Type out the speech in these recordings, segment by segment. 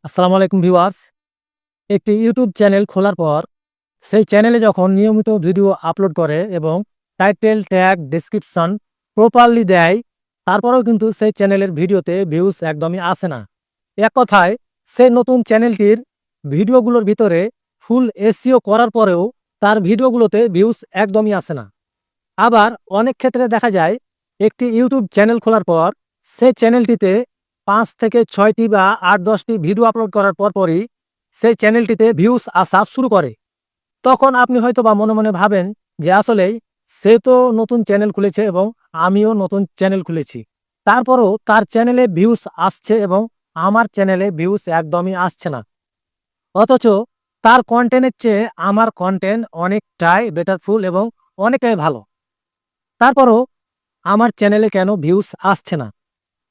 আসসালামু আলাইকুম ভিউয়ার্স। একটি ইউটিউব চ্যানেল খোলার পর সেই চ্যানেলে যখন নিয়মিত ভিডিও আপলোড করে এবং টাইটেল ট্যাগ ডেসক্রিপশন প্রপারলি দেয়, তারপরেও কিন্তু সেই চ্যানেলের ভিডিওতে ভিউজ একদমই আসে না। এক কথায়, সেই নতুন চ্যানেলটির ভিডিওগুলোর ভিতরে ফুল এসইও করার পরেও তার ভিডিওগুলোতে ভিউজ একদমই আসে না। আবার অনেক ক্ষেত্রে দেখা যায়, একটি ইউটিউব চ্যানেল খোলার পর সেই চ্যানেলটিতে ৫ থেকে ৬টি বা ৮-১০টি ভিডিও আপলোড করার পরপরই সেই চ্যানেলটিতে ভিউজ আসা শুরু করে। তখন আপনি হয়তোবা মনে মনে ভাবেন যে আসলেই সে তো নতুন চ্যানেল খুলেছে এবং আমিও নতুন চ্যানেল খুলেছি। তারপরও তার চ্যানেলে ভিউজ আসছে এবং আমার চ্যানেলে ভিউজ একদমই আসছে না। অথচ তার কনটেন্টের চেয়ে আমার কনটেন্ট অনেকটাই বেটারফুল এবং অনেকটাই ভালো। তারপরও আমার চ্যানেলে কেন ভিউজ আসছে না?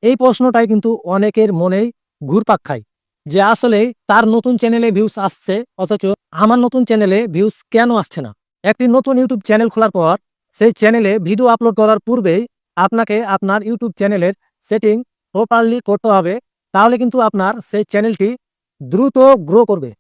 এই প্রশ্নটাই কিন্তু অনেকের মনেই ঘুরপাক খায় যে আসলে তার নতুন চ্যানেলে ভিউজ আসছে, অথচ আমার নতুন চ্যানেলে ভিউজ কেন আসছে না? একটি নতুন ইউটিউব চ্যানেল খোলার পর সেই চ্যানেলে ভিডিও আপলোড করার পূর্বেই আপনাকে আপনার ইউটিউব চ্যানেলের সেটিং প্রপারলি করতে হবে। তাহলে কিন্তু আপনার সেই চ্যানেলটি দ্রুত গ্রো করবে।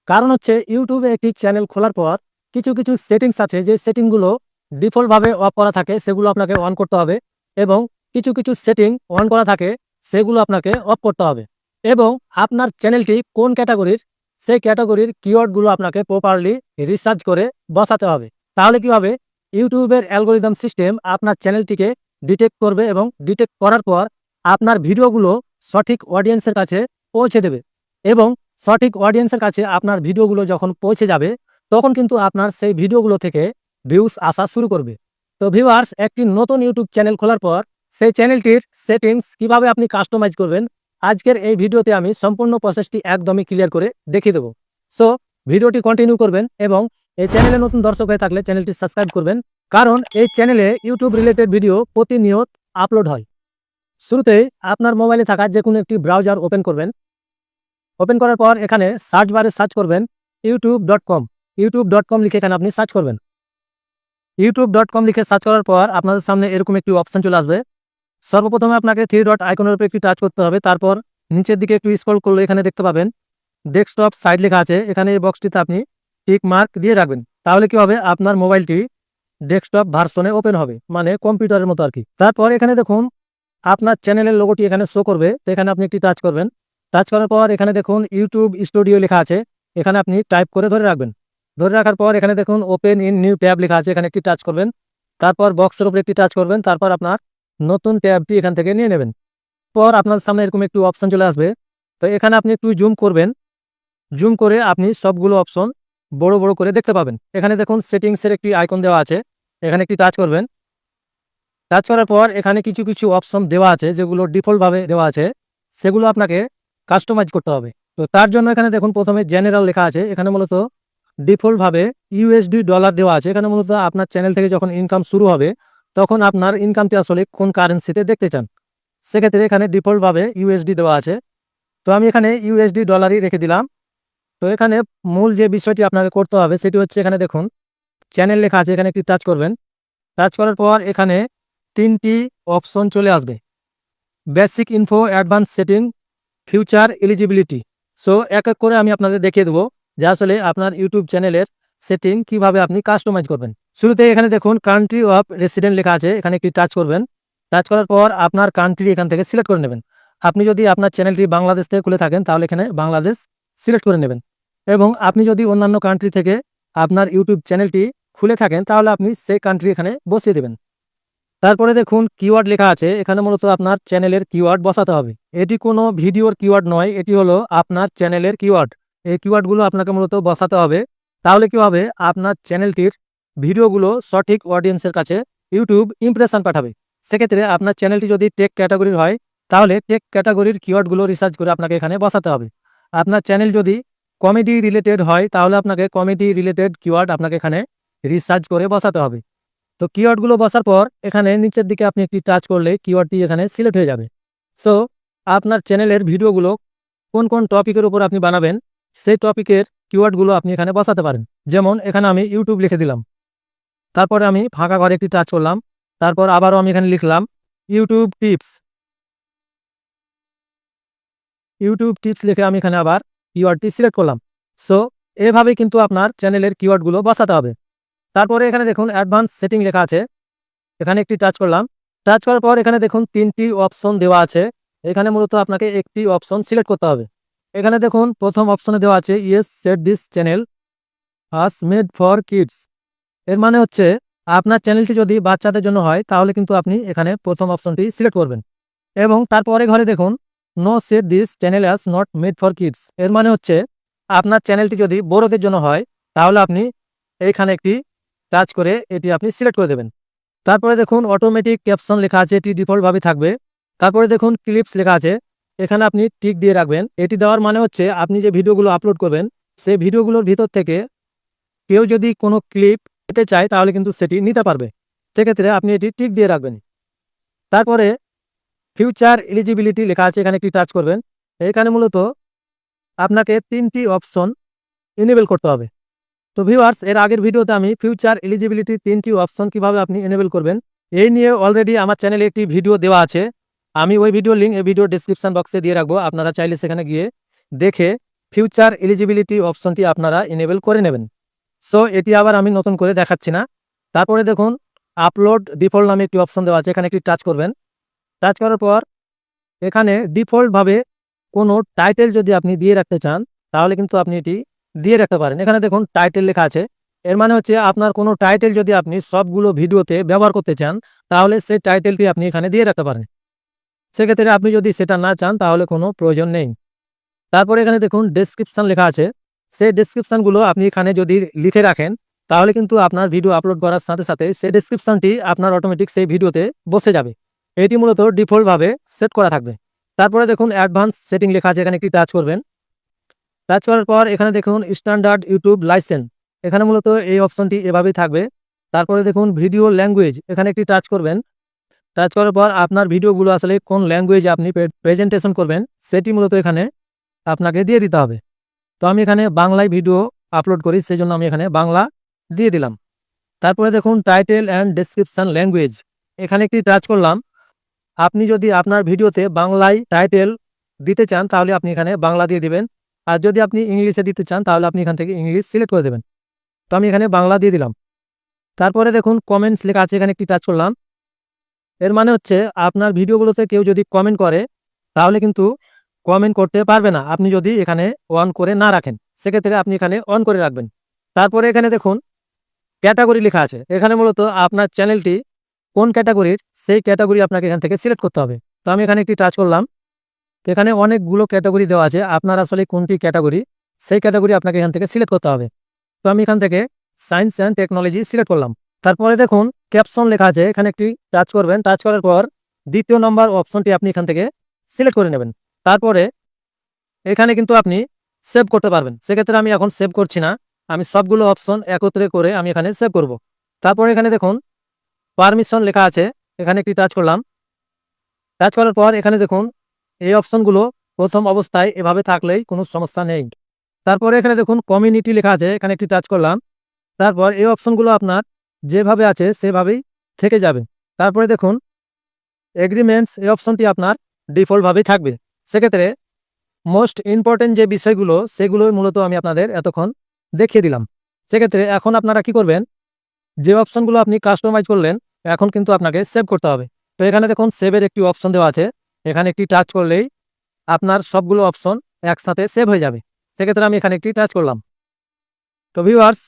কারণ হচ্ছে, ইউটিউবে একটি চ্যানেল খোলার পর কিছু কিছু সেটিংস আছে, যে সেটিংগুলো ডিফল্টভাবে অফ করা থাকে, সেগুলো আপনাকে অন করতে হবে। এবং কিছু কিছু সেটিং অন করা থাকে, সেগুলো আপনাকে অফ করতে হবে। এবং আপনার চ্যানেলটি কোন ক্যাটাগরির, সেই ক্যাটাগরির কিওয়ার্ডগুলো আপনাকে প্রপারলি রিসার্চ করে বসাতে হবে। তাহলে কি হবে, ইউটিউবের অ্যালগোরিদম সিস্টেম আপনার চ্যানেলটিকে ডিটেক্ট করবে এবং ডিটেক্ট করার পর আপনার ভিডিওগুলো সঠিক অডিয়েন্সের কাছে পৌঁছে দেবে। এবং সঠিক অডিয়েন্সের কাছে আপনার ভিডিওগুলো যখন পৌঁছে যাবে, তখন কিন্তু আপনার সেই ভিডিওগুলো থেকে ভিউজ আসা শুরু করবে। তো ভিউয়ার্স, একটি নতুন ইউটিউব চ্যানেল খোলার পর সেই চ্যানেলটির সেটিংস কিভাবে আপনি কাস্টমাইজ করবেন, আজকের এই ভিডিওতে আমি সম্পূর্ণ প্রসেসটি একদমই ক্লিয়ার করে দেখিয়ে দেবো। সো ভিডিওটি কন্টিনিউ করবেন এবং এই চ্যানেলে নতুন দর্শক হয়ে থাকলে চ্যানেলটি সাবস্ক্রাইব করবেন, কারণ এই চ্যানেলে ইউটিউব রিলেটেড ভিডিও প্রতিনিয়ত আপলোড হয়। শুরুতে আপনার মোবাইলে থাকা যে কোনো একটি ব্রাউজার ওপেন করবেন। ওপেন করার পর এখানে সার্চ বারে সার্চ করবেন youtube.com। youtube.com লিখে এখানে আপনি সার্চ করবেন। youtube.com লিখে সার্চ করার পর আপনাদের সামনে এরকম একটি অপশন চলে আসবে। সর্বপ্রথমে আপনাকে 3 ডট আইকনের উপর একটি টাচ করতে হবে। তারপর নিচের দিকে একটু স্ক্রল করলে এখানে দেখতে পাবেন ডেস্কটপ সাইট লেখা আছে। এখানে এই বক্সটিতে আপনি টিক মার্ক দিয়ে রাখবেন। তাহলে কি হবে, আপনার মোবাইলটি ডেস্কটপ ভার্সনে ওপেন হবে, মানে কম্পিউটারের মতো আর কি। তারপর এখানে দেখুন আপনার চ্যানেলের লোগোটি এখানে শো করবে। তো এখানে আপনি একটি টাচ করবেন। টাচ করার পর এখানে দেখুন ইউটিউব স্টুডিও লেখা আছে। এখানে আপনি টাইপ করে ধরে রাখবেন। ধরে রাখার পর এখানে দেখুন ওপেন ইন নিউ ট্যাব লেখা আছে, এখানে একটি টাচ করবেন। তারপর বক্সের উপর একটি টাচ করবেন। তারপর আপনার নতুন ট্যাবটি এখান থেকে নিয়ে নেবেন। পর আপনার সামনে এরকম একটু অপশন চলে আসবে। তো এখানে আপনি একটু জুম করবেন। জুম করে আপনি সবগুলো অপশন বড় বড় করে দেখতে পাবেন। এখানে দেখুন সেটিংসের একটি আইকন দেওয়া আছে, এখানে একটি টাচ করবেন। টাচ করার পর এখানে কিছু কিছু অপশন দেওয়া আছে, যেগুলো ডিফল্টভাবে দেওয়া আছে, সেগুলো আপনাকে কাস্টমাইজ করতে হবে। তো তার জন্য এখানে দেখুন প্রথমে জেনারেল লেখা আছে। এখানে মূলত ডিফল্টভাবে ইউএসডি ডলার দেওয়া আছে। এখানে মূলত আপনার চ্যানেল থেকে যখন ইনকাম শুরু হবে, তখন আপনার ইনকামটি আসলে কোন কারেন্সিতে দেখতে চান, সেক্ষেত্রে এখানে ডিফল্টভাবে ইউএসডি দেওয়া আছে। তো আমি এখানে ইউএসডি ডলারই রেখে দিলাম। তো এখানে মূল যে বিষয়টি আপনাকে করতে হবে সেটি হচ্ছে, এখানে দেখুন চ্যানেল লেখা আছে, এখানে একটি টাচ করবেন। টাচ করার পর এখানে 3টি অপশন চলে আসবে: basic info, advance setting, future eligibility. So এক এক করে আমি আপনাদের দেখিয়ে দেবো যে আসলে আপনার ইউটিউব চ্যানেলের সেটিং কিভাবে আপনি কাস্টমাইজ করবেন। শুরুতে এখানে দেখুন কান্ট্রি অফ রেসিডেন্ট লেখা আছে, এখানে একটি টাচ করবেন। টাচ করার পর আপনার কান্ট্রি এখান থেকে সিলেক্ট করে নেবেন। আপনি যদি আপনার চ্যানেলটি বাংলাদেশ থেকে খুলে থাকেন, তাহলে এখানে বাংলাদেশ সিলেক্ট করে নেবেন। এবং আপনি যদি অন্যান্য কান্ট্রি থেকে আপনার ইউটিউব চ্যানেলটি খুলে থাকেন, তাহলে আপনি সেই কান্ট্রি এখানে বসিয়ে দেবেন। তারপরে দেখুন কিওয়ার্ড লেখা আছে, এখানে মূলত আপনার চ্যানেলের কিওয়ার্ড বসাতে হবে। এটি কোনো ভিডিওর কিওয়ার্ড নয়, এটি হলো আপনার চ্যানেলের কিওয়ার্ড। এই কিওয়ার্ডগুলো আপনাকে মূলত বসাতে হবে। তাহলে কি হবে, আপনার চ্যানেলটির ভিডিওগুলো সঠিক অডিয়েন্সের কাছে ইউটিউব ইমপ্রেশন পাঠাবে। সেক্ষেত্রে আপনার চ্যানেলটি যদি টেক ক্যাটাগরির হয়, তাহলে টেক ক্যাটাগরির কিওয়ার্ডগুলো রিসার্চ করে আপনাকে এখানে বসাতে হবে। আপনার চ্যানেল যদি কমেডি রিলেটেড হয়, তাহলে আপনাকে কমেডি রিলেটেড কিওয়ার্ড আপনাকে এখানে রিসার্চ করে বসাতে হবে। তো কিওয়ার্ডগুলো বসার পর এখানে নিচের দিকে আপনি একটি টাচ করলে কিওয়ার্ডটি এখানে সিলেক্ট হয়ে যাবে। সো আপনার চ্যানেলের ভিডিওগুলো কোন কোন টপিকের উপর আপনি বানাবেন, সেই টপিকের কিওয়ার্ডগুলো আপনি এখানে বসাতে পারেন। যেমন এখানে আমি ইউটিউব লিখে দিলাম। তারপরে আমি ফাঁকা ঘরে একটি টাচ করলাম। তারপর আবারও আমি এখানে লিখলাম ইউটিউব টিপস। ইউটিউব টিপস লিখে আমি এখানে আবার কিওয়ার্ডটি সিলেক্ট করলাম। সো এভাবে কিন্তু আপনার চ্যানেলের কিওয়ার্ডগুলো বসাতে হবে। তারপরে এখানে দেখুন অ্যাডভান্স সেটিং লেখা আছে, এখানে একটি টাচ করলাম। টাচ করার পর এখানে দেখুন 3টি অপশন দেওয়া আছে। এখানে মূলত আপনাকে একটি অপশন সিলেক্ট করতে হবে। এখানে দেখুন প্রথম অপশনে দেওয়া আছে yes set this channel as made for kids. এর মানে হচ্ছে আপনার চ্যানেলটি যদি বাচ্চাদের জন্য হয় তাহলে কিন্তু আপনি এখানে প্রথম অপশনটি সিলেক্ট করবেন। এবং তারপরে ঘরে দেখুন no set this channel as not made for kids. এর মানে হচ্ছে আপনার চ্যানেলটি যদি বড়দের জন্য হয় তাহলে আপনি এইখানে একটি টাচ করে এটি আপনি সিলেক্ট করে দেবেন। তারপরে দেখুন অটোমেটিক ক্যাপশন লেখা আছে, এটি ডিফল্টভাবে থাকবে। তারপরে দেখুন ক্লিপস লেখা আছে, এখানে আপনি টিক দিয়ে রাখবেন। এটি দেওয়ার মানে হচ্ছে আপনি যে ভিডিওগুলো আপলোড করবেন সেই ভিডিওগুলোর ভিতর থেকে কেউ যদি কোনো ক্লিপ নিতে চায় তাহলে কিন্তু সেটি নিতে পারবে, সেক্ষেত্রে আপনি এটি টিক দিয়ে রাখবেন। তারপরে ফিউচার এলিজিবিলিটি লেখা আছে, এখানে একটি টাচ করবেন। এখানে মূলত আপনাকে 3টি অপশন এনেবল করতে হবে। তো ভিউয়ার্স, এর আগের ভিডিওতে আমি ফিউচার এলিজিবিলিটি 3টি অপশন কিভাবে আপনি এনেবল করবেন এই নিয়ে অলরেডি আমার চ্যানেলে একটি ভিডিও দেওয়া আছে। আমি ওই ভিডিওর লিঙ্ক এই ভিডিও ডেসক্রিপশন বক্সে দিয়ে রাখবো, আপনারা চাইলে সেখানে গিয়ে দেখে ফিউচার এলিজিবিলিটি অপশনটি আপনারা এনেবল করে নেবেন। সো এটি আবার আমি নতুন করে দেখাচ্ছি না। তারপরে দেখুন আপলোড ডিফল্ট নামে একটি অপশন দেওয়া আছে, এখানে একটি টাচ করবেন। টাচ করার পর এখানে ডিফল্টভাবে কোনো টাইটেল যদি আপনি দিয়ে রাখতে চান তাহলে কিন্তু আপনি এটি দিয়ে রাখতে পারেন। এখানে দেখুন টাইটেল লেখা আছে, এর মানে হচ্ছে আপনার কোনো টাইটেল যদি আপনি সবগুলো ভিডিওতে ব্যবহার করতে চান তাহলে সেই টাইটেলটি আপনি এখানে দিয়ে রাখতে পারেন। সেক্ষেত্রে আপনি যদি সেটা না চান তাহলে কোনো প্রয়োজন নেই। তারপরে এখানে দেখুন ডেসক্রিপশন লেখা আছে, সেই ডেসক্রিপশনগুলো আপনি এখানে যদি লিখে রাখেন তাহলে কিন্তু আপনার ভিডিও আপলোড করার সাথে সাথে সেই ডেসক্রিপশনটি আপনার অটোমেটিক সেই ভিডিওতে বসে যাবে। এটি মূলত ডিফল্টভাবে সেট করা থাকবে। তারপরে দেখুন অ্যাডভান্স সেটিং লেখা আছে, এখানে একটি টাচ করবেন। টাচ করার পর এখানে দেখুন স্ট্যান্ডার্ড ইউটিউব লাইসেন্স, এখানে মূলত এই অপশনটি এভাবেই থাকবে। তারপরে দেখুন ভিডিও ল্যাঙ্গুয়েজ, এখানে একটি টাচ করবেন। টাচ করার পর আপনার ভিডিওগুলো আসলে কোন ল্যাঙ্গুয়েজে আপনি প্রেজেন্টেশন করবেন সেটি মূলত এখানে আপনাকে দিয়ে দিতে হবে। তো আমি এখানে বাংলায় ভিডিও আপলোড করি, সেই জন্য আমি এখানে বাংলা দিয়ে দিলাম। তারপরে দেখুন টাইটেল অ্যান্ড ডেসক্রিপশন ল্যাঙ্গুয়েজ, এখানে একটি টাচ করলাম। আপনি যদি আপনার ভিডিওতে বাংলায় টাইটেল দিতে চান তাহলে আপনি এখানে বাংলা দিয়ে দিবেন, আর যদি আপনি ইংলিশে দিতে চান তাহলে আপনি এখান থেকে ইংলিশ সিলেক্ট করে দেবেন। তো আমি এখানে বাংলা দিয়ে দিলাম। তারপরে দেখুন কমেন্টস লেখা আছে, এখানে একটি টাচ করলাম। এর মানে হচ্ছে আপনার ভিডিওগুলোতে কেউ যদি কমেন্ট করে তাহলে কিন্তু কমেন্ট করতে পারবে না আপনি যদি এখানে অন করে না রাখেন, সেক্ষেত্রে আপনি এখানে অন করে রাখবেন। তারপরে এখানে দেখুন ক্যাটাগরি লেখা আছে, এখানে মূলত আপনার চ্যানেলটি কোন ক্যাটাগরির সেই ক্যাটাগরি আপনাকে এখান থেকে সিলেক্ট করতে হবে। তো আমি এখানে একটি টাচ করলাম। তো এখানে অনেকগুলো ক্যাটাগরি দেওয়া আছে, আপনার আসলে কোনটি ক্যাটাগরি সেই ক্যাটাগরি আপনাকে এখান থেকে সিলেক্ট করতে হবে। তো আমি এখান থেকে সায়েন্স অ্যান্ড টেকনোলজি সিলেক্ট করলাম। তারপরে দেখুন ক্যাপশন লেখা আছে, এখানে একটি টাচ করবেন। টাচ করার পর 2য় নম্বর অপশনটি আপনি এখান থেকে সিলেক্ট করে নেবেন। তারপরে এখানে কিন্তু আপনি সেভ করতে পারবেন, সেক্ষেত্রে আমি এখন সেভ করছি না, আমি সবগুলো অপশন একত্রে করে আমি এখানে সেভ করব। তারপরে এখানে দেখুন পারমিশন লেখা আছে, এখানে একটি টাচ করলাম। টাচ করার পর এখানে দেখুন এই অপশনগুলো প্রথম অবস্থায় এভাবে থাকলেই কোনো সমস্যা নেই। তারপরে এখানে দেখুন কমিউনিটি লেখা আছে, এখানে একটি টাচ করলাম। তারপর এই অপশনগুলো আপনার যেভাবে আছে সেভাবেই থেকে যাবে। তারপরে দেখুন এগ্রিমেন্টস, এই অপশনটি আপনার ডিফল্টভাবেই থাকবে। সেক্ষেত্রে মোস্ট ইম্পর্টেন্ট যে বিষয়গুলো সেগুলোই মূলত আমি আপনাদের এতক্ষণ দেখিয়ে দিলাম। সেক্ষেত্রে এখন আপনারা কি করবেন, যে অপশনগুলো আপনি কাস্টমাইজ করলেন এখন কিন্তু আপনাকে সেভ করতে হবে। তো এখানে দেখুন সেভের একটি অপশন দেওয়া আছে, এখানে একটি টাচ করলেই আপনার সবগুলো অপশন একসাথে সেভ হয়ে যাবে। সেক্ষেত্রে আমি এখানে একটি টাচ করলাম। তো ভিউয়ার্স,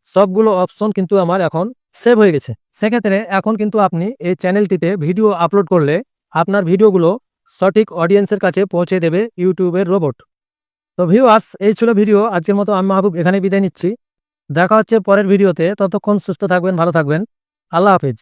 সবগুলো অপশন কিন্তু আমার এখন সেভ হয়ে গেছে। সেক্ষেত্রে এখন কিন্তু আপনি এই চ্যানেলটিতে ভিডিও আপলোড করলে আপনার ভিডিওগুলো সঠিক অডিয়েন্সের কাছে পৌঁছে দেবে ইউটিউবের রোবট। তো ভিউয়ার্স, এই ছিল ভিডিও। আজকের মতো আমি মাহবুব এখানে বিদায় নিচ্ছি। দেখা হচ্ছে পরের ভিডিওতে, ততক্ষণ সুস্থ থাকবেন, ভালো থাকবেন। আল্লাহ হাফেজ।